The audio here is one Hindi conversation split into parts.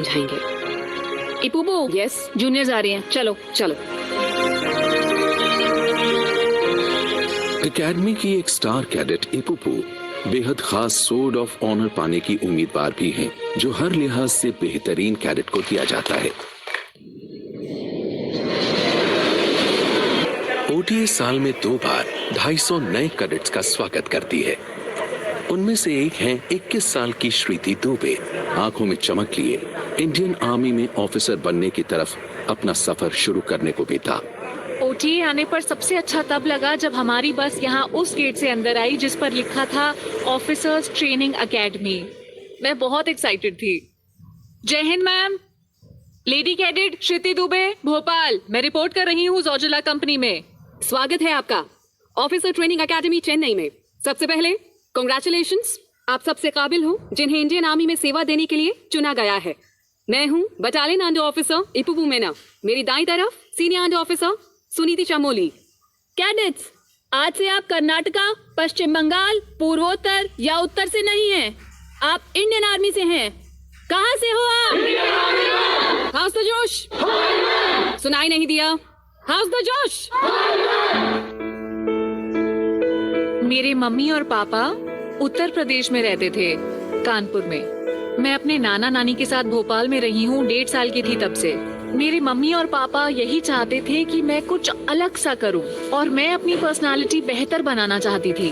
समझाएंगे। इपुबो, यस, जूनियर्स आ रहे हैं, चलो चलो। एकेडमी की एक स्टार कैडेट इपुपू बेहद खास सोर्ड ऑफ ऑनर पाने की उम्मीदवार भी हैं, जो हर लिहाज से बेहतरीन कैडेट को दिया जाता है। ओटीए साल में 2 बार 250 नए कैडेट्स का स्वागत करती है। उनमें से एक हैं 21 साल की श्रीति दुबे। आंखों में चमक लिए इंडियन आर्मी में ऑफिसर बनने की तरफ अपना सफर शुरू करने को भी था। ओटीए आने पर सबसे अच्छा तब लगा जब हमारी बस यहाँ उस गेट से अंदर आई जिस पर लिखा था ऑफिसर्स ट्रेनिंग एकेडमी। मैं बहुत एक्साइटेड थी। जय Hind ma'am. Lady cadet Shruti Dubey, Bhopal. मैं रिपोर्ट कर रही हूँ जोजिला कंपनी में। स्वागत है आपका ऑफिसर ट्रेनिंग एकेडमी चेन्नई में। सबसे पहले कांग्रेचुलेशंस, आप सबसे काबिल हो जिन्हें इंडियन आर्मी में सेवा देने के लिए चुना गया है। मैं हूँ बटालियन अंडर ऑफिसर इपुबू मेना। मेरी दाईं तरफ senior under officer Suniti Chamoli. Cadets, आज से आप कर्नाटका, पश्चिम बंगाल, पूर्वोत्तर या उत्तर से नहीं हैं। आप इंडियन आर्मी से हैं। कहाँ से हो आप? हाउस द जोश। सुनाई नहीं दिया? हाउस द जोश। मेरे मम्मी और पापा उत्तर प्रदेश में रहते थे, कानपुर में। मैं अपने नाना नानी के साथ भोपाल में रही हूँ, 1.5 साल की थी तब से। मेरे मम्मी और पापा यही चाहते थे कि मैं कुछ अलग सा करूं और मैं अपनी पर्सनालिटी बेहतर बनाना चाहती थी।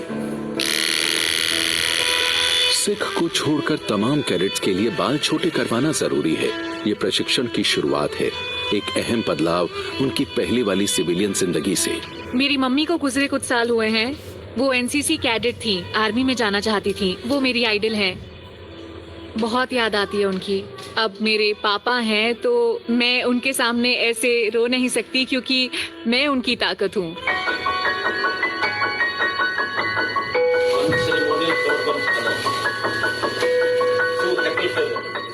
सिख को छोड़कर तमाम कैडेट्स के लिए बाल छोटे करवाना जरूरी है। ये प्रशिक्षण की शुरुआत है, एक अहम बदलाव उनकी पहली वाली सिविलियन जिंदगी से। मेरी मम्मी को गुजरे कुछ साल हुए हैं। वो एनसीसी कैडेट थी, आर्मी में जाना चाहती थी। वो मेरी आइडल हैं। बहुत याद आती है उनकी। अब मेरे पापा हैं तो मैं उनके सामने ऐसे रो नहीं सकती क्योंकि मैं उनकी ताकत हूँ।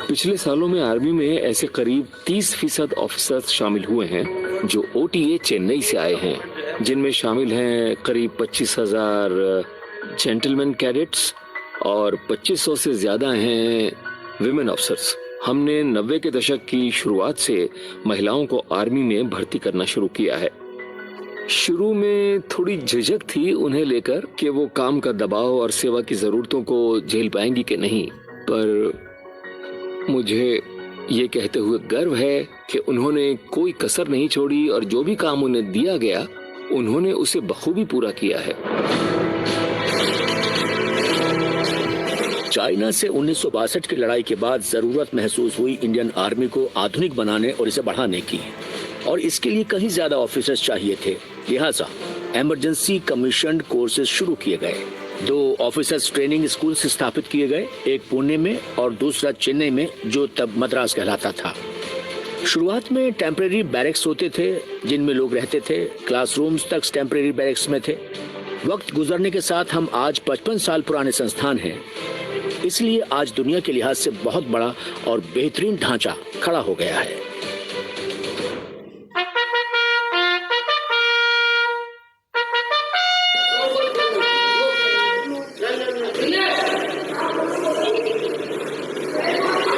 पिछले सालों में आर्मी में ऐसे करीब 30% ऑफिसर्स शामिल हुए हैं जो ओटीए चेन्नई से आए हैं, जिनमें शामिल हैं करीब 25,000 जेंटलमैन कैडेट्स और 2500 से ज्यादा हैं विमेन ऑफिसर्स। हमने 90 के दशक की शुरुआत से महिलाओं को आर्मी में भर्ती करना शुरू किया है। शुरू में थोड़ी झिझक थी उन्हें लेकर कि वो काम का दबाव और सेवा की जरूरतों को झेल पाएंगी कि नहीं, पर मुझे ये कहते हुए गर्व है कि उन्होंने कोई कसर नहीं छोड़ी और जो भी काम उन्हें दिया गया उन्होंने उसे बखूबी पूरा किया है। चाइना से 1962 की लड़ाई के बाद जरूरत महसूस हुई इंडियन आर्मी को आधुनिक बनाने और इसे बढ़ाने की, और इसके लिए कहीं ज्यादा ऑफिसर्स चाहिए थे। लिहाजा इमरजेंसी कमीशन कोर्सेज शुरू किए गए। 2 ऑफिसर्स ट्रेनिंग स्कूल स्थापित किए गए, एक पुणे में और दूसरा चेन्नई में, जो तब मद्रास कहलाता था। शुरुआत में टेम्परेरी बैरक्स होते थे जिनमें लोग रहते थे। क्लासरूम्स तक टेम्परेरी बैरक्स में थे। वक्त गुजरने के साथ हम आज 55 साल पुराने संस्थान हैं, इसलिए आज दुनिया के लिहाज से बहुत बड़ा और बेहतरीन ढांचा खड़ा हो गया है।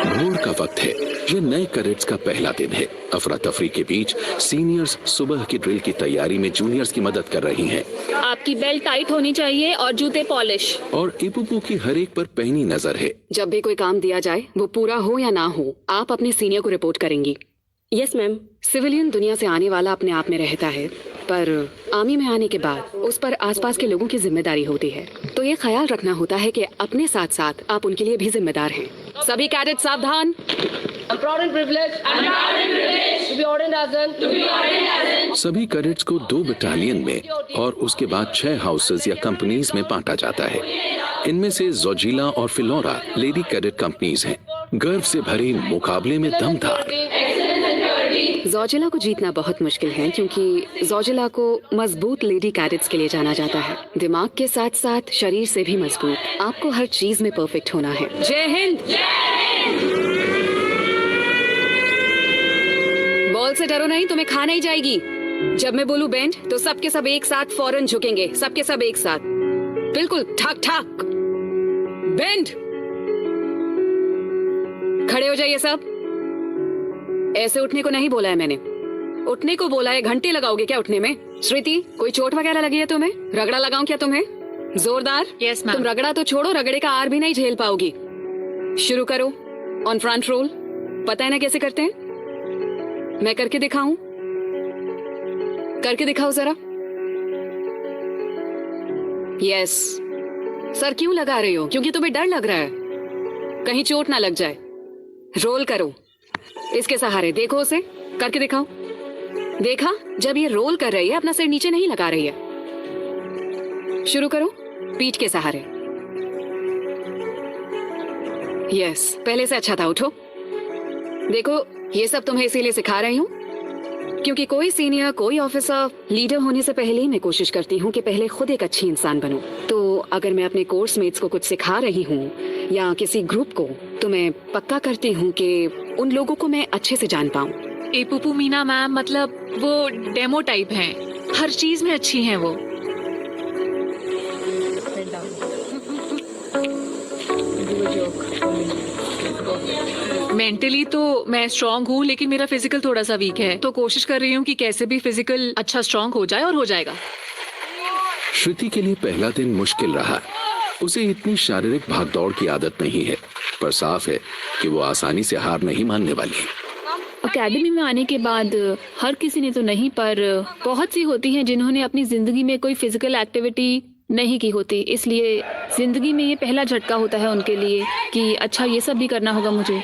भोर का वक्त है। ये नए कैडेट्स का पहला दिन है। अफरा तफरी के बीच सीनियर्स सुबह की ड्रिल की तैयारी में जूनियर्स की मदद कर रही हैं। आपकी बेल्ट टाइट होनी चाहिए और जूते पॉलिश। और इपुपू की हर एक पर पैनी नजर है। जब भी कोई काम दिया जाए वो पूरा हो या ना हो, आप अपने सीनियर को रिपोर्ट करेंगी। Yes ma'am. सिविलियन दुनिया से आने वाला अपने आप में रहता है, पर आर्मी में आने के बाद उस पर आसपास के लोगों की जिम्मेदारी होती है। तो ये ख्याल रखना होता है कि अपने साथ साथ आप उनके लिए भी जिम्मेदार हैं। सभी कैडेट सावधान। सभी कैडेट्स को 2 बटालियन में और उसके बाद 6 हाउसेस या कंपनीज में बांटा जाता है। इनमें से जोजिला और फिलोरा लेडी कैडेट कंपनीज हैं। गर्व से भरे मुकाबले में दमदार। जोजिला को जीतना बहुत मुश्किल है क्योंकि जोजिला को मजबूत लेडी कैडेट्स के लिए जाना जाता है। दिमाग के साथ साथ शरीर से भी मजबूत। आपको हर चीज में परफेक्ट होना है। जय हिंद। बॉल से डरो नहीं, तुम्हें खा नहीं जाएगी। जब मैं बोलूं बेंड तो सबके सब एक साथ फौरन झुकेंगे। सबके सब एक साथ, बिल्कुल ठाक ठाक। बेंड। खड़े हो जाइए सब। ऐसे उठने को नहीं बोला है मैंने, उठने को बोला है। घंटे लगाओगे क्या उठने में? श्रुति, कोई चोट वगैरह लगी है तुम्हें? रगड़ा लगाऊं क्या तुम्हें जोरदार? Yes, ma'am. तुम रगड़ा तो छोड़ो, रगड़े का आर भी नहीं झेल पाओगी। शुरू करो। ऑन फ्रंट रोल, पता है ना कैसे करते हैं? मैं करके दिखाऊं? करके दिखाओ जरा। यस। सर क्यों लगा रही हो? क्योंकि तुम्हें डर लग रहा है कहीं चोट ना लग जाए। रोल करो इसके सहारे, देखो उसे करके दिखाओ। देखा, जब ये रोल कर रही है अपना सिर नीचे नहीं लगा रही है। शुरू करो पीठ के सहारे। यस, पहले से अच्छा था। उठो। देखो, ये सब तुम्हें इसीलिए सिखा रही हूँ क्योंकि कोई सीनियर, कोई ऑफिसर, लीडर होने से पहले ही मैं कोशिश करती हूँ कि पहले खुद एक अच्छी इंसान बनूं। तो अगर मैं अपने कोर्स मेट्स को कुछ सिखा रही हूँ या किसी ग्रुप को, तो मैं पक्का करती हूँ कि उन लोगों को मैं अच्छे से जान पाऊँ। एपुपू मीना मैम मतलब वो डेमो टाइप हैं, हर चीज में अच्छी हैं वो। मेंटली तो मैं स्ट्रांग हूँ, लेकिन मेरा फिजिकल थोड़ा सा वीक है, तो कोशिश कर रही हूँ कि कैसे भी फिजिकल अच्छा स्ट्रांग हो जाए, और हो जाएगा। श्रुति के लिए पहला दिन मुश्किल रहा। उसे इतनी शारीरिक भागदौड़ की आदत नहीं है, पर साफ है कि वो आसानी से हार नहीं मानने वाली। अकेडमी में आने के बाद हर किसी ने तो नहीं, पर बहुत सी होती हैं जिन्होंने अपनी जिंदगी में कोई फिजिकल एक्टिविटी नहीं की होती, इसलिए जिंदगी में ये पहला झटका होता है उनके लिए कि अच्छा ये सब भी करना होगा मुझे।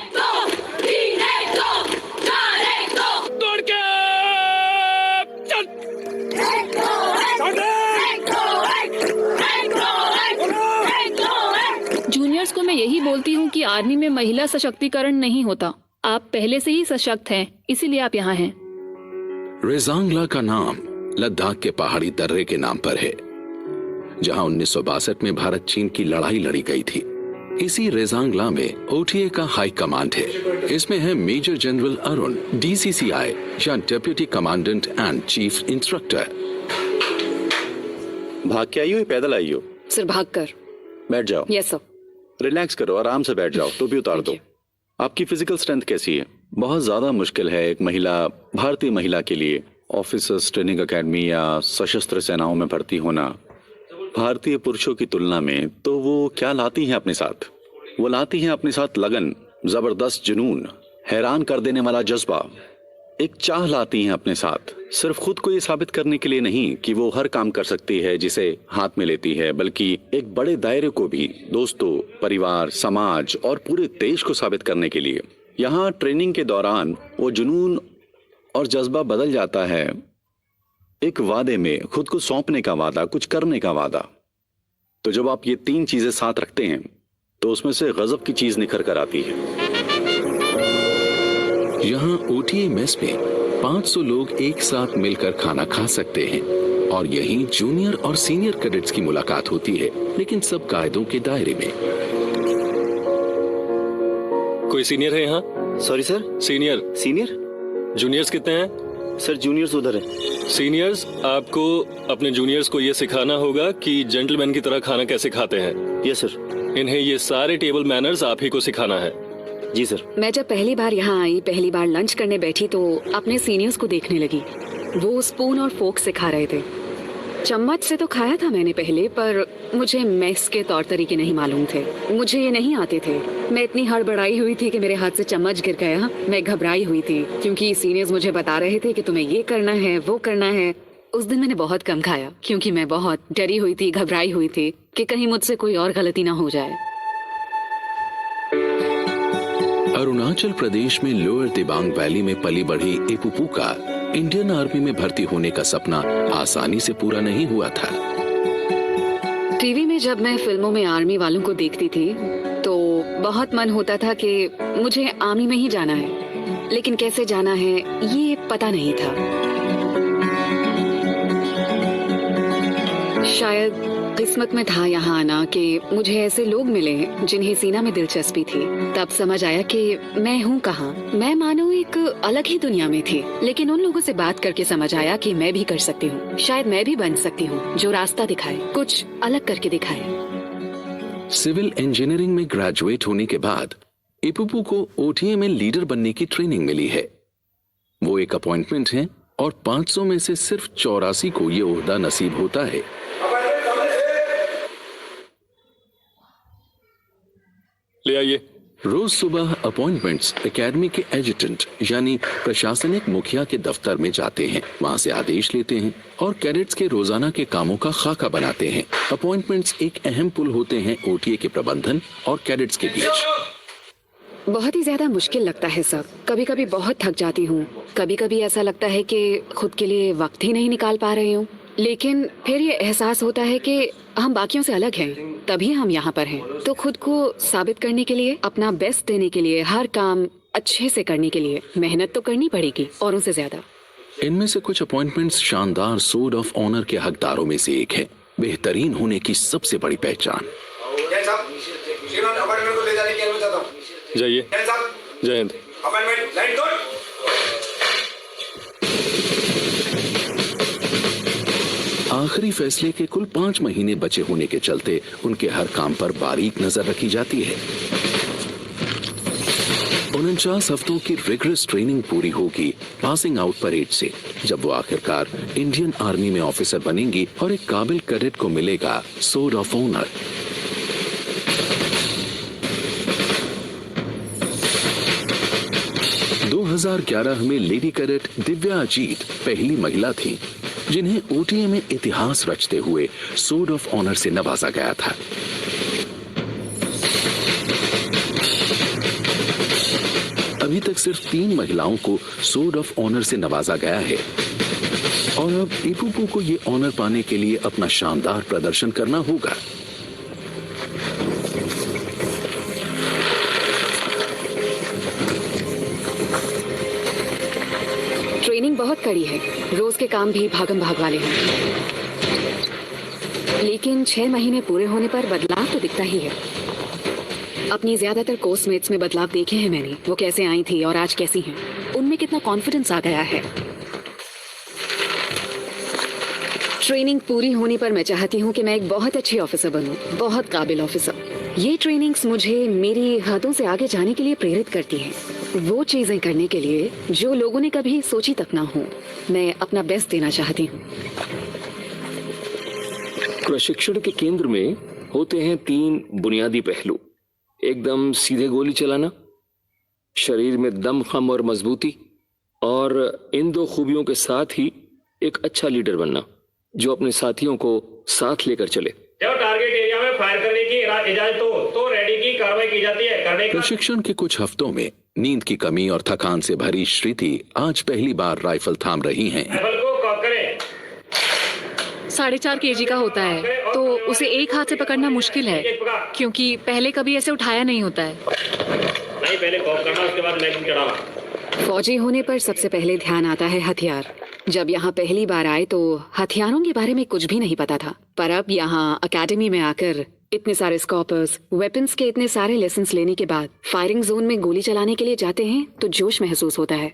जूनियर्स को मैं यही बोलती हूँ कि आर्मी में महिला सशक्तिकरण नहीं होता, आप पहले से ही सशक्त हैं, इसीलिए आप यहाँ हैं। रेजांगला का नाम लद्दाख के पहाड़ी दर्रे के नाम पर है, जहां 1962 में भारत चीन की लड़ाई लड़ी गई थी। इसी रेजांगला में ओटीए का हाई कमांड है। इसमें है मेजर जनरल अरुण, डीसीसीआई या deputy commandant and chief instructor. भाग के आई हो या पैदल आई हो? सर भाग कर। बैठ जाओ। Yes sir. रिलैक्स करो, आराम से बैठ जाओ, टोपी उतार दो। आपकी फिजिकल स्ट्रेंथ कैसी है? बहुत ज्यादा मुश्किल है एक महिला, भारतीय महिला के लिए ऑफिसर्स ट्रेनिंग एकेडमी या सशस्त्र सेनाओं में भर्ती होना। भारतीय पुरुषों की तुलना में तो वो क्या लाती हैं अपने साथ? वो लाती हैं अपने साथ लगन, जबरदस्त जुनून, हैरान कर देने वाला जज्बा, एक चाह लाती हैं अपने साथ, सिर्फ खुद को ये साबित करने के लिए नहीं कि वो हर काम कर सकती है जिसे हाथ में लेती है, बल्कि एक बड़े दायरे को भी, दोस्तों, परिवार, समाज और पूरे देश को साबित करने के लिए। यहाँ ट्रेनिंग के दौरान वो जुनून और जज्बा बदल जाता है एक वादे में, खुद को सौंपने का वादा, कुछ करने का वादा। तो जब आप ये तीन चीजें साथ रखते हैं तो उसमें से गजब की चीज निखर कर आती है। यहाँ ओटीए मेस में 500 लोग एक साथ मिलकर खाना खा सकते हैं और यहीं जूनियर और सीनियर कैडेट्स की मुलाकात होती है, लेकिन सब कायदों के दायरे में। कोई सीनियर है यहाँ? Sorry sir. Senior? Senior? Juniors कितने हैं? सर जूनियर्स उधर है। सीनियर्स, आपको अपने जूनियर्स को ये सिखाना होगा कि जेंटलमैन की तरह खाना कैसे खाते हैं। Yes sir. इन्हें ये सारे टेबल मैनर्स आप ही को सिखाना है। जी सर। मैं जब पहली बार यहाँ आई, पहली बार लंच करने बैठी, तो अपने सीनियर्स को देखने लगी। वो स्पून और फोर्क से खा रहे थे। चम्मच से तो खाया था मैंने पहले, पर मुझे मेस के तौर तरीके नहीं मालूम थे, मुझे ये नहीं आते थे। मैं इतनी हड़बड़ाई हुई थी कि मेरे हाथ से चम्मच गिर गया। मैं घबराई हुई थी क्योंकि सीनियर्स मुझे बता रहे थे कि तुम्हें ये करना है, वो करना है। उस दिन मैंने बहुत कम खाया क्योंकि मैं बहुत डरी हुई थी, घबराई हुई थी कि कहीं मुझसे कोई और गलती ना हो जाए। अरुणाचल प्रदेश में लोअर दिबांग वैली में पली बढ़ी एपुपू का इंडियन आर्मी में भर्ती होने का सपना आसानी से पूरा नहीं हुआ था। टीवी में जब मैं फिल्मों में आर्मी वालों को देखती थी तो बहुत मन होता था कि मुझे आर्मी में ही जाना है, लेकिन कैसे जाना है ये पता नहीं था। शायद किस्मत में था यहाँ आना कि मुझे ऐसे लोग मिले जिन्हें सीना में दिलचस्पी थी। तब समझ आया कि मैं हूँ कहाँ। मैं मानो एक अलग ही दुनिया में थी, लेकिन उन लोगों से बात करके समझ आया कि मैं भी कर सकती हूँ। शायद मैं भी बन सकती हूँ जो रास्ता दिखाए, कुछ अलग करके दिखाए। सिविल इंजीनियरिंग में ग्रेजुएट होने के बाद एपुपू को ओटीए में लीडर बनने की ट्रेनिंग मिली है। वो एक अपॉइंटमेंट है और 500 में से सिर्फ 84 को ये ओहदा नसीब होता है। ले आइए। रोज सुबह अपॉइंटमेंट्स एकेडमी के एजुटेंट यानी प्रशासनिक मुखिया के दफ्तर में जाते हैं, वहां से आदेश लेते हैं और कैडेट्स के रोजाना के कामों का खाका बनाते हैं। अपॉइंटमेंट्स एक अहम पुल होते हैं ओटीए के प्रबंधन और कैडेट्स के बीच। बहुत ही ज्यादा मुश्किल लगता है सब। कभी कभी बहुत थक जाती हूँ, कभी कभी ऐसा लगता है कि खुद के लिए वक्त ही नहीं निकाल पा रही हूँ, लेकिन फिर ये एहसास होता है कि हम बाकियों से अलग हैं, तभी हम यहाँ पर हैं। तो खुद को साबित करने के लिए, अपना बेस्ट देने के लिए, हर काम अच्छे से करने के लिए मेहनत तो करनी पड़ेगी, औरों से ज्यादा। इनमें से कुछ अपॉइंटमेंट्स शानदार सोर्ड ऑफ ऑनर के हकदारों में से एक है, बेहतरीन होने की सबसे बड़ी पहचान। जाइए। जय हिंद। आखिरी फैसले के कुल 5 महीने बचे होने के चलते उनके हर काम पर बारीक नजर रखी जाती है। 49 हफ्तों की रिगरस ट्रेनिंग पूरी होगी पासिंग आउट परेड से, जब वो आखिरकार इंडियन आर्मी में ऑफिसर बनेंगी और एक काबिल कैडेट को मिलेगा सोर्ड ऑफ ऑनर। - 2011 में लेडी कैडेट दिव्या अजीत पहली महिला थी जिन्हें ओटीए में इतिहास रचते हुए सोर्ड ऑफ ऑनर से नवाजा गया था। अभी तक सिर्फ 3 महिलाओं को सोर्ड ऑफ ऑनर से नवाजा गया है और अब इपुपू को ये ऑनर पाने के लिए अपना शानदार प्रदर्शन करना होगा। ट्रेनिंग बहुत कड़ी है, रोज के काम भी भागम भाग वाले हैं, लेकिन 6 महीने पूरे होने पर बदलाव तो दिखता ही है। अपनी ज्यादातर कोर्समेट्स में बदलाव देखे हैं मैंने, वो कैसे आई थी और आज कैसी हैं, उनमें कितना कॉन्फिडेंस आ गया है। ट्रेनिंग पूरी होने पर मैं चाहती हूँ कि मैं एक बहुत अच्छी ऑफिसर बनूं, बहुत काबिल ऑफिसर। ये ट्रेनिंग्स मुझे मेरी हदों से आगे जाने के लिए प्रेरित करती हैं, वो चीजें करने के लिए जो लोगों ने कभी सोची तक ना हो। मैं अपना बेस्ट देना चाहती हूँ। प्रशिक्षण के केंद्र में होते हैं 3 बुनियादी पहलू। एकदम सीधे गोली चलाना, शरीर में दमखम और मजबूती, और इन 2 खूबियों के साथ ही एक अच्छा लीडर बनना जो अपने साथियों को साथ लेकर चले। जब टारगेट एरिया में फायर करने की इजाजत हो तो रेडी की कार्रवाई की जाती है। करने का प्रशिक्षण के कुछ हफ्तों में नींद की कमी और थकान से भरी श्रुति आज पहली बार राइफल थाम रही हैं। राइफल को कॉक करें। 4.5 kg का होता है, तो उसे एक हाथ से पकड़ना मुश्किल है क्योंकि पहले कभी ऐसे उठाया नहीं होता है। नहीं, पहले कॉक करना, उसके बाद मैगिंग चढ़ाना। फौजी होने पर सबसे पहले ध्यान आता है हथियार। जब यहाँ पहली बार आए तो हथियारों के बारे में कुछ भी नहीं पता था, पर अब यहाँ अकेडमी में आकर इतने सारे स्कॉपर्स, वेपन्स के इतने सारे लेसन्स लेने के बाद फायरिंग जोन में गोली चलाने के लिए जाते हैं तो जोश महसूस होता है।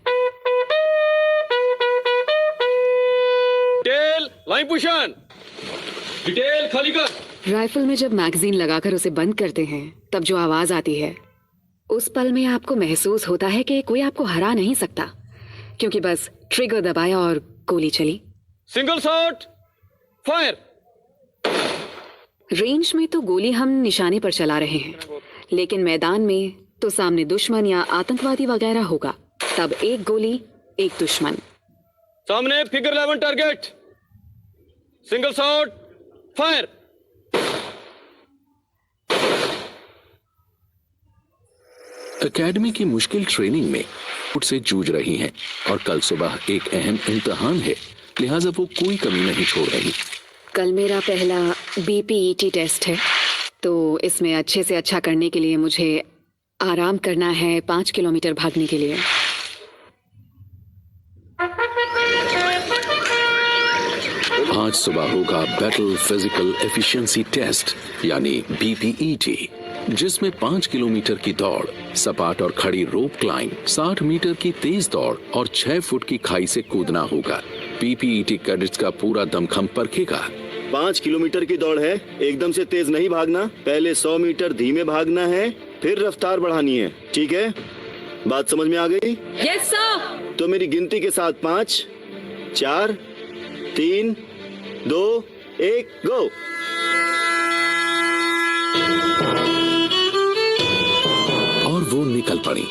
डिटेल लाइन पोजीशन, डिटेल खाली कर। राइफल में जब मैगजीन लगाकर उसे बंद करते हैं तब जो आवाज आती है, उस पल में आपको महसूस होता है कि कोई आपको हरा नहीं सकता, क्योंकि बस ट्रिगर दबाया और गोली चली। Single shot, fire. रेंज में तो गोली हम निशाने पर चला रहे हैं, लेकिन मैदान में तो सामने दुश्मन या आतंकवादी वगैरह होगा, तब एक गोली एक दुश्मन। सामने figure 11 target, single shot, fire. Academy की मुश्किल ट्रेनिंग में से जूझ रही हैं और कल सुबह एक अहम इम्तिहान है, लिहाजा वो कोई कमी नहीं छोड़ रही। कल मेरा पहला BPET टेस्ट है, तो इसमें अच्छे से अच्छा करने के लिए मुझे आराम करना है 5 किलोमीटर भागने के लिए। आज सुबह होगा बैटल फिजिकल एफिशिएंसी टेस्ट यानी BPET, जिसमें 5 किलोमीटर की दौड़, सपाट और खड़ी रोप क्लाइंब, 60 मीटर की तेज दौड़ और 6 फुट की खाई से कूदना होगा। BPET कैडेट्स का पूरा दमखम परखेगा। 5 किलोमीटर की दौड़ है, एकदम से तेज नहीं भागना, पहले 100 मीटर धीमे भागना है, फिर रफ्तार बढ़ानी है, ठीक है? बात समझ में आ गई? Yes sir. तो मेरी गिनती के साथ 5, 4, 3, 2, 1 गो। और वो निकल पड़ी,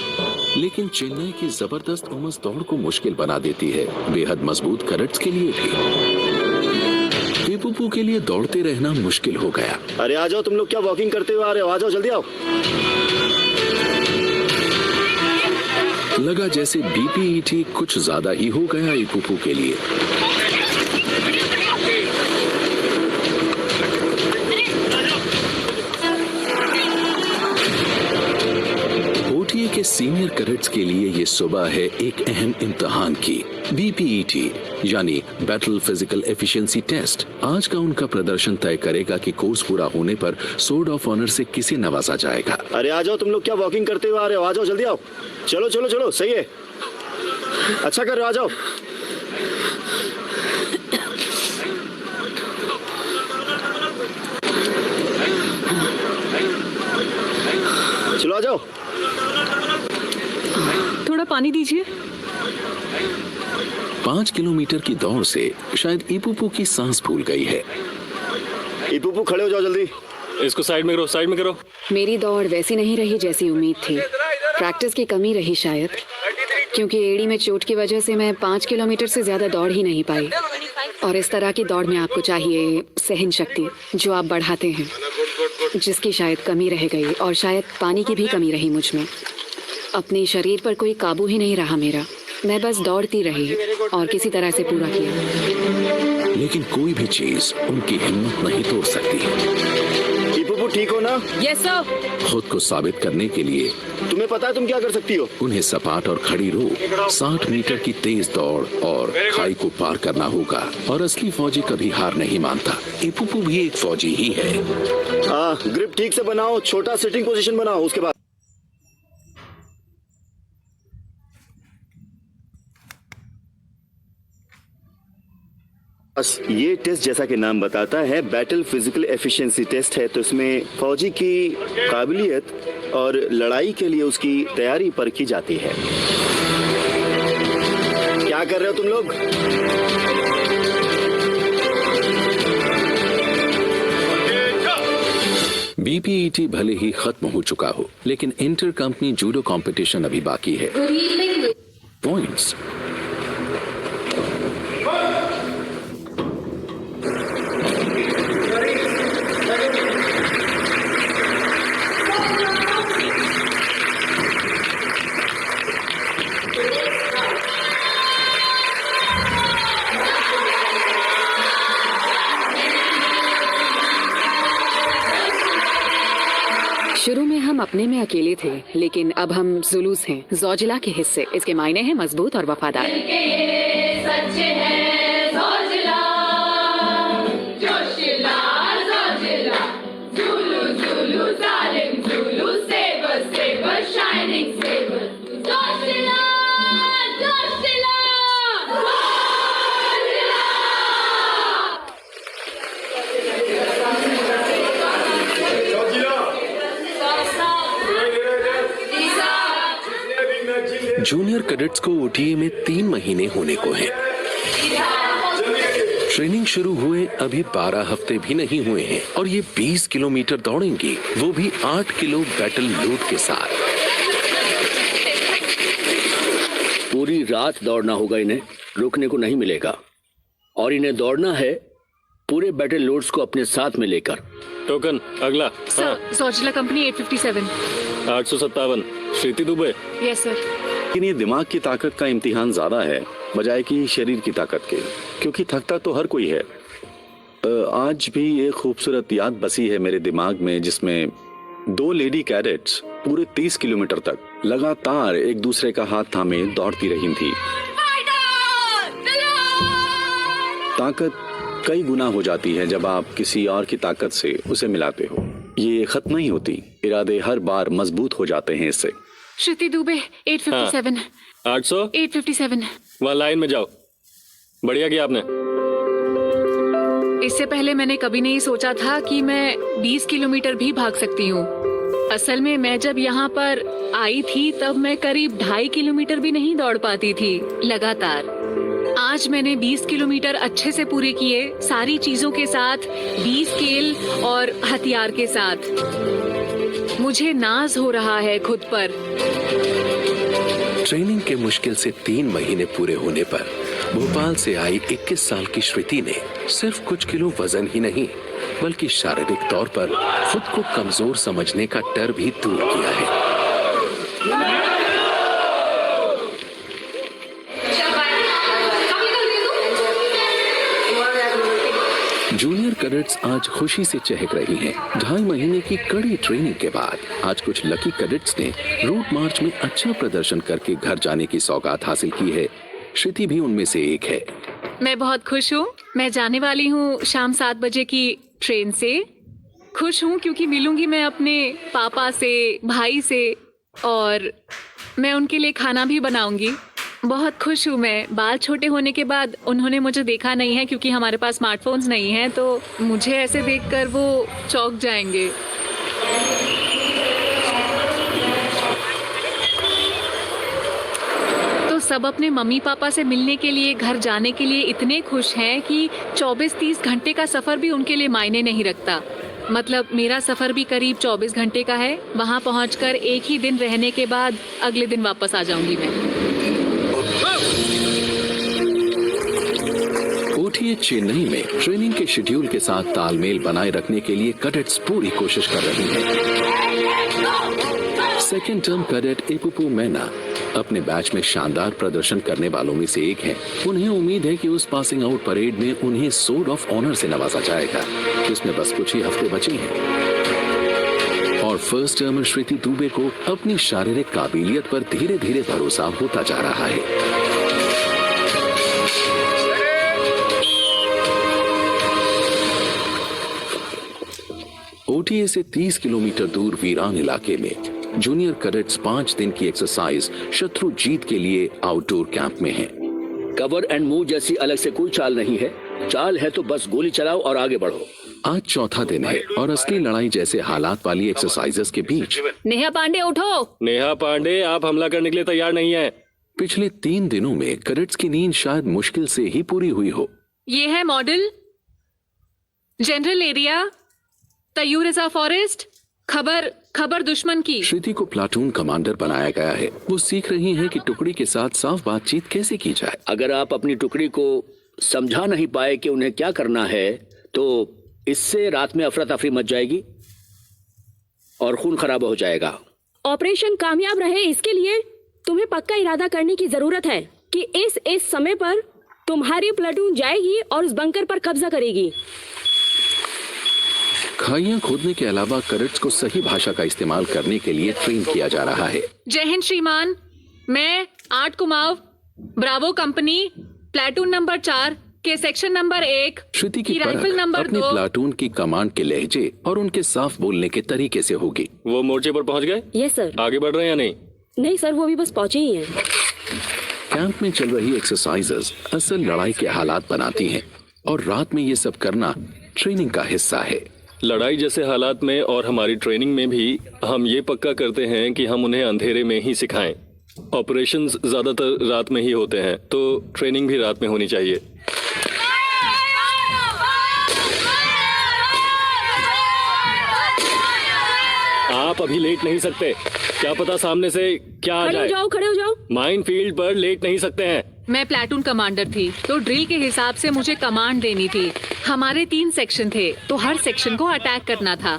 लेकिन चेन्नई की जबरदस्त उमस दौड़ को मुश्किल बना देती है, बेहद मजबूत करट्स के लिए भी। ईपुपू के लिए दौड़ते रहना मुश्किल हो गया। अरे आ जाओ, तुम लोग क्या वॉकिंग करते हुए आ रहे हो? आ जाओ, जल्दी आओ। लगा जैसे बीपीईटी कुछ ज्यादा ही हो गया ईपुपू के लिए। ओटीए के सीनियर कैडेट्स के लिए ये सुबह है एक अहम इम्तिहान की, बीपीईटी यानी बैटल फिजिकल एफिशिएंसी टेस्ट। आज का उनका प्रदर्शन तय करेगा कि कोर्स पूरा होने पर सोर्ड ऑफ ऑनर से किसे नवाजा जाएगा। अरे आ जाओ, तुम लोग क्या वॉकिंग करते हुए आ रहे हो? आ जाओ, जल्दी आओ। चलो चलो चलो, सही है, अच्छा कर रहे हो, आ जाओ। चलो आ जाओ। थोड़ा पानी दीजिए। 5 किलोमीटर की दौड़ से शायद ईपुपू की सांस फूल गई है। ईपुपू खड़े हो जाओ जल्दी। इसको साइड में करो, साइड में करो। मेरी दौड़ वैसी नहीं रही जैसी उम्मीद थी। प्रैक्टिस की कमी रही शायद, क्योंकि एड़ी में चोट की वजह से मैं 5 किलोमीटर से ज्यादा दौड़ ही नहीं पाई। और इस तरह की दौड़ में आपको चाहिए सहन शक्ति, जो आप बढ़ाते हैं, जिसकी शायद कमी रह गई। और शायद पानी की भी कमी रही मुझ में। अपने शरीर पर कोई काबू ही नहीं रहा मेरा। मैं बस दौड़ती रही और किसी तरह से पूरा किया। लेकिन कोई भी चीज उनकी हिम्मत नहीं तोड़ सकती। ईपुपू ठीक हो ना? Yes sir. खुद को साबित करने के लिए तुम्हें पता है तुम क्या कर सकती हो? उन्हें सपाट और खड़ी रो 60 मीटर की तेज दौड़ और खाई को पार करना होगा। और असली फौजी कभी हार नहीं मानता। ईपुपू भी एक फौजी ही है। ग्रिप ठीक से बनाओ, छोटा सिटिंग पोजीशन बनाओ। उसके बाद बस ये टेस्ट जैसा कि नाम बताता है बैटल फिजिकल एफिशिएंसी टेस्ट है। तो इसमें फौजी की काबिलियत और लड़ाई के लिए उसकी तैयारी परखी जाती है। क्या कर रहे हो तुम लोग? बीपीईटी भले ही खत्म हो चुका हो, लेकिन इंटर कंपनी जूडो कंपटीशन अभी बाकी है। पॉइंट्स शुरू में हम अपने में अकेले थे, लेकिन अब हम जुलूस हैं, जोजिला के हिस्से। इसके मायने हैं मजबूत और वफादार। जूनियर कैडेट्स को ओटीए में 3 महीने होने को हैं। ट्रेनिंग शुरू हुए अभी 12 हफ्ते भी नहीं हुए हैं और ये 20 किलोमीटर दौड़ेंगी, वो भी 8 किलो बैटल लोड के साथ। पूरी रात दौड़ना होगा इन्हें, रुकने को नहीं मिलेगा। और इन्हें दौड़ना है पूरे बैटल लोड्स को अपने साथ में लेकर। टोकन अगला। Sir, Zoji La company 857। 857 Shriti Dubey. Yes sir. लेकिन ये दिमाग की ताकत का इम्तिहान ज्यादा है बजाय कि शरीर की ताकत के, क्योंकि थकता तो हर कोई है। आज भी एक खूबसूरत याद बसी है मेरे दिमाग में, जिसमें 2 लेडी कैडेट्स पूरे 30 किलोमीटर तक लगातार एक दूसरे का हाथ थामे दौड़ती रही थी। ताकत कई गुना हो जाती है जब आप किसी और की ताकत से उसे मिलाते हो। ये खत्म नहीं होती, इरादे हर बार मजबूत हो जाते हैं इससे। श्रुति दुबे 857। 800 857। वहाँ लाइन में जाओ। बढ़िया किया आपने। इससे पहले मैंने कभी नहीं सोचा था कि मैं 20 किलोमीटर भी भाग सकती हूँ। असल में मैं जब यहाँ पर आई थी तब मैं करीब 2.5 किलोमीटर भी नहीं दौड़ पाती थी लगातार। आज मैंने 20 किलोमीटर अच्छे से पूरे किए, सारी चीजों के साथ, 20 स्केल और हथियार के साथ। मुझे नाज हो रहा है खुद पर। ट्रेनिंग के मुश्किल से 3 महीने पूरे होने पर भोपाल से आई 21 साल की श्रुति ने सिर्फ कुछ किलो वजन ही नहीं बल्कि शारीरिक तौर पर खुद को कमजोर समझने का डर भी दूर किया है। जूनियर कैडेट्स आज खुशी से चहक रही हैं। 2.5 महीने की कड़ी ट्रेनिंग के बाद आज कुछ लकी कैडेट्स ने रूट मार्च में अच्छा प्रदर्शन करके घर जाने की सौगात हासिल की है। श्रुति भी उनमें से एक है। मैं बहुत खुश हूँ। मैं जाने वाली हूँ शाम 7 बजे की ट्रेन से। खुश हूँ क्योंकि मिलूंगी मैं अपने पापा से, भाई से, और मैं उनके लिए खाना भी बनाऊंगी। बहुत खुश हूँ मैं। बाल छोटे होने के बाद उन्होंने मुझे देखा नहीं है क्योंकि हमारे पास स्मार्टफोन्स नहीं हैं, तो मुझे ऐसे देखकर वो चौंक जाएंगे। तो सब अपने मम्मी पापा से मिलने के लिए, घर जाने के लिए इतने खुश हैं कि 24-30 घंटे का सफ़र भी उनके लिए मायने नहीं रखता। मतलब मेरा सफ़र भी करीब 24 घंटे का है। वहाँ पहुँचकर एक ही दिन रहने के बाद अगले दिन वापस आ जाऊंगी मैं। ओटीए चेन्नई में ट्रेनिंग के शेड्यूल के साथ तालमेल बनाए रखने के लिए कैडेट्स पूरी कोशिश कर रही हैं। सेकेंड टर्म कैडेट एपुपू मैना अपने बैच में शानदार प्रदर्शन करने वालों में से एक हैं। उन्हें उम्मीद है कि उस पासिंग आउट परेड में उन्हें सोर्ड ऑफ ऑनर से नवाजा जाएगा, जिसमें बस कुछ ही हफ्ते बचे हैं। और फर्स्ट टर्मर श्रुति दुबे को अपनी शारीरिक काबिलियत पर धीरे धीरे भरोसा होता जा रहा है। ओटीए से 30 किलोमीटर दूर वीरान इलाके में जूनियर कैडेट्स 5 दिन की एक्सरसाइज शत्रु जीत के लिए आउटडोर कैंप में हैं। कवर एंड मूव जैसी अलग से कोई चाल नहीं है। चाल है तो बस गोली चलाओ और आगे बढ़ो। आज चौथा दिन है और असली लड़ाई जैसे हालात वाली एक्सरसाइजेस के बीच नेहा पांडे उठो। नेहा पांडे, आप हमला करने के लिए तैयार नहीं है। पिछले 3 दिनों में कैडेट्स की नींद शायद मुश्किल से ही पूरी हुई हो। ये है मॉडल, जनरल एरिया, तयूरेजा फॉरेस्ट, खबर दुश्मन की। श्रुति को प्लाटून कमांडर बनाया गया है। वो सीख रही हैं कि टुकड़ी के साथ साफ बातचीत कैसे की जाए। अगर आप अपनी टुकड़ी को समझा नहीं पाए कि उन्हें क्या करना है तो इससे रात में अफरा तफरी मच जाएगी और खून खराब हो जाएगा। ऑपरेशन कामयाब रहे इसके लिए तुम्हें पक्का इरादा करने की जरूरत है कि इस समय पर तुम्हारी प्लाटून जाएगी और उस बंकर पर कब्जा करेगी। खाइयां खोदने के अलावा कैडेट्स को सही भाषा का इस्तेमाल करने के लिए ट्रेन किया जा रहा है। जय हिंद श्रीमान। मैं 8 Kumaon Bravo company platoon number 4 के सेक्शन नंबर 1 श्रुति की राइफल परख नंबर अपने 2 प्लाटून की कमांड के लहजे और उनके साफ बोलने के तरीके से होगी। वो मोर्चे पर पहुंच गए? Yes sir. आगे बढ़ रहे हैं या नहीं? नहीं सर, वो अभी बस पहुंचे ही हैं। कैंप में चल रही एक्सरसाइजेस असल लड़ाई के हालात बनाती हैं और रात में ये सब करना ट्रेनिंग का हिस्सा है। लड़ाई जैसे हालात में और हमारी ट्रेनिंग में भी हम ये पक्का करते हैं कि हम उन्हें अंधेरे में ही सिखाएं। ऑपरेशंस ज्यादातर रात में ही होते हैं, तो ट्रेनिंग भी रात में होनी चाहिए। आप अभी लेट नहीं सकते, क्या पता सामने से क्या आ जाए। खड़े हो जाओ। माइन फील्ड पर लेट नहीं सकते हैं। मैं प्लाटून कमांडर थी तो ड्रिल के हिसाब से मुझे कमांड देनी थी। हमारे 3 सेक्शन थे तो हर सेक्शन को अटैक करना था।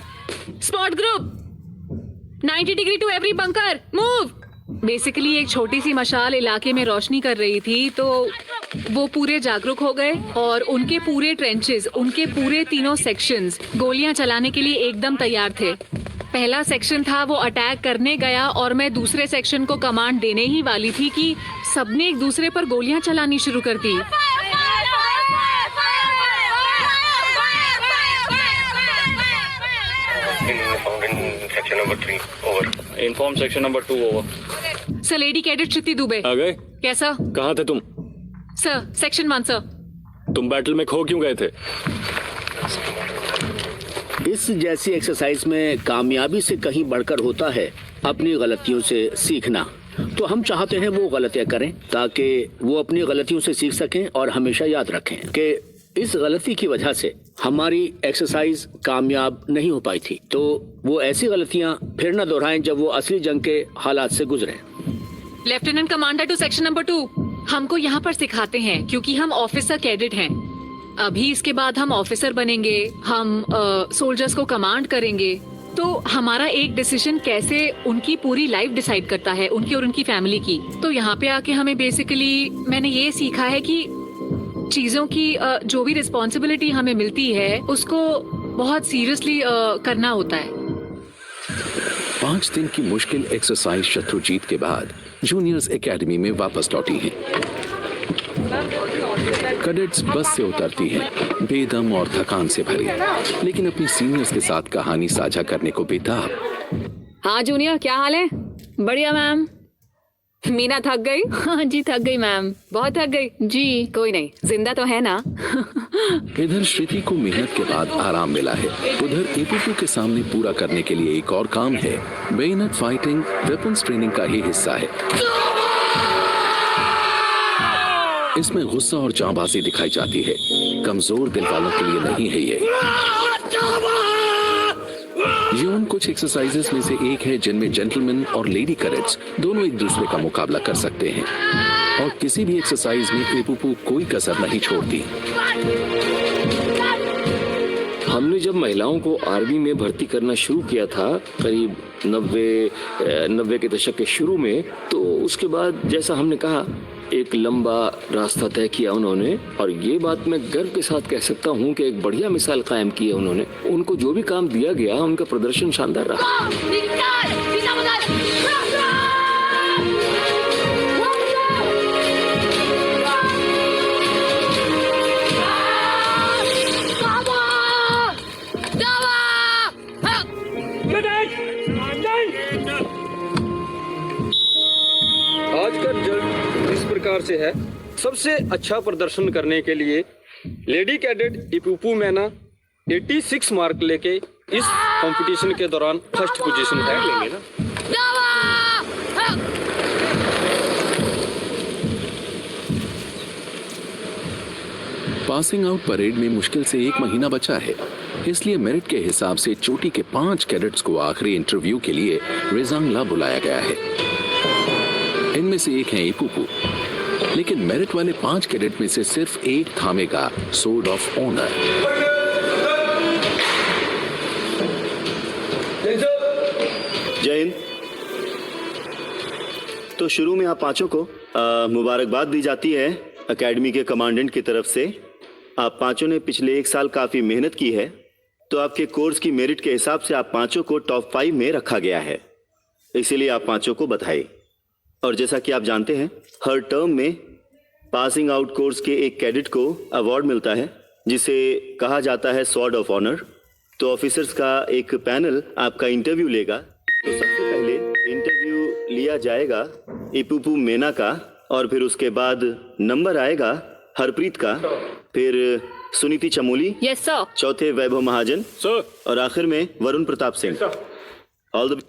Spot group 90 degree to every bunker move. Basically एक छोटी सी मशाल इलाके में रोशनी कर रही थी तो वो पूरे जागरूक हो गए और उनके पूरे ट्रेंचेस, उनके पूरे 3 सेक्शंस गोलियां चलाने के लिए एकदम तैयार थे। पहला सेक्शन था वो अटैक करने गया और मैं दूसरे सेक्शन को कमांड देने ही वाली थी कि सबने एक दूसरे पर गोलियां चलानी शुरू कर दी। Inform section number 2 over. Sir, lady cadet Shruti Dubey. आ गए? कैसा? कहाँ थे तुम? Sir, section 1 sir. तुम बैटल में खो क्यों गए थे? इस जैसी एक्सरसाइज में कामयाबी से कहीं बढ़कर होता है अपनी गलतियों से सीखना। तो हम चाहते हैं वो गलतियां करें ताकि वो अपनी गलतियों से सीख सकें और हमेशा याद रखें कि इस गलती की वजह से हमारी एक्सरसाइज कामयाब नहीं हो पाई थी। तो वो ऐसी गलतियां फिर न दोहराएं जब वो असली जंग के हालात से गुजरें। Lieutenant commander to section number 2, हमको यहाँ पर सिखाते हैं क्योंकि हम ऑफिसर कैडेट हैं। अभी इसके बाद हम ऑफिसर बनेंगे, हम सोल्जर्स को कमांड करेंगे। तो हमारा एक डिसीजन कैसे उनकी पूरी लाइफ डिसाइड करता है, उनकी और उनकी फैमिली की। तो यहाँ पे आके हमें बेसिकली मैंने ये सीखा है कि चीजों की जो भी रिस्पॉन्सिबिलिटी हमें मिलती है उसको बहुत सीरियसली करना होता है। 5 दिन की मुश्किल एक्सरसाइज शत्रुजीत के बाद जूनियर्स एकेडमी में वापस लौटी हैं। कैडेट्स बस से उतरती हैं, बेदम और थकान से भरी, लेकिन अपनी सीनियर्स के साथ कहानी साझा करने को बेताब। हाँ जूनियर, क्या हाल है? बढ़िया मैम। मीना थक गई? हाँ जी थक गई मैम। बहुत थक गई जी। कोई नहीं, जिंदा तो है ना। इधर श्रुति को मेहनत के बाद आराम मिला है। उधर एपीपी के सामने पूरा करने के लिए एक और काम है। बेइनेट फाइटिंग वेपन्स ट्रेनिंग का ही हिस्सा है। इसमें गुस्सा और जांबाजी दिखाई जाती है। कमजोर दिल वालों के लिए नहीं है ये उन कुछ एक्सरसाइजेस में से एक है जिनमें जेंटलमैन और लेडी कैडेट्स दोनों एक दूसरे का मुकाबला कर सकते हैं, और किसी भी एक्सरसाइज में एपुपू कोई कसर नहीं छोड़ती। हमने जब महिलाओं को आर्मी में भर्ती करना शुरू किया था करीब 90 के दशक के शुरू में, तो उसके बाद जैसा हमने कहा एक लंबा रास्ता तय किया उन्होंने, और ये बात मैं गर्व के साथ कह सकता हूँ कि एक बढ़िया मिसाल कायम की है उन्होंने। उनको जो भी काम दिया गया उनका प्रदर्शन शानदार रहा। आज का रिजल्ट इस प्रकार से है। सबसे अच्छा प्रदर्शन करने के लिए लेडी कैडेट इपुपू मैना 86 मार्क लेके इस कंपटीशन के दौरान फर्स्ट पोजीशन है लेंगे ना। पासिंग आउट परेड में मुश्किल से 1 महीना बचा है, इसलिए मेरिट के हिसाब से चोटी के 5 कैडेट्स को आखिरी इंटरव्यू के लिए रेजांगला बुलाया गया है। इनमें से एक है इपुपू, लेकिन मेरिट वाले 5 कैडेट में से सिर्फ एक थामेगा सोर्ड ऑफ ऑनर। जय हिंद। तो शुरू में आप पांचों को मुबारकबाद दी जाती है एकेडमी के कमांडेंट की तरफ से। आप पांचों ने पिछले 1 साल काफी मेहनत की है, तो आपके कोर्स की मेरिट के हिसाब से आप पांचों को टॉप 5 में रखा गया है, इसीलिए आप पांचों को बधाई। और जैसा कि आप जानते हैं, हर टर्म में पासिंग आउट कोर्स के एक कैडेट को अवार्ड मिलता है जिसे कहा जाता है स्वॉर्ड ऑफ ऑनर। तो ऑफिसर्स का एक पैनल आपका इंटरव्यू लेगा। तो सबसे पहले इंटरव्यू लिया जाएगा इपुपू मेना का, और फिर उसके बाद नंबर आएगा हरप्रीत का, फिर सुनीति चमोली, यस सर, चौथे वैभव महाजन सर, और आखिर में वरुण प्रताप सिंह। All the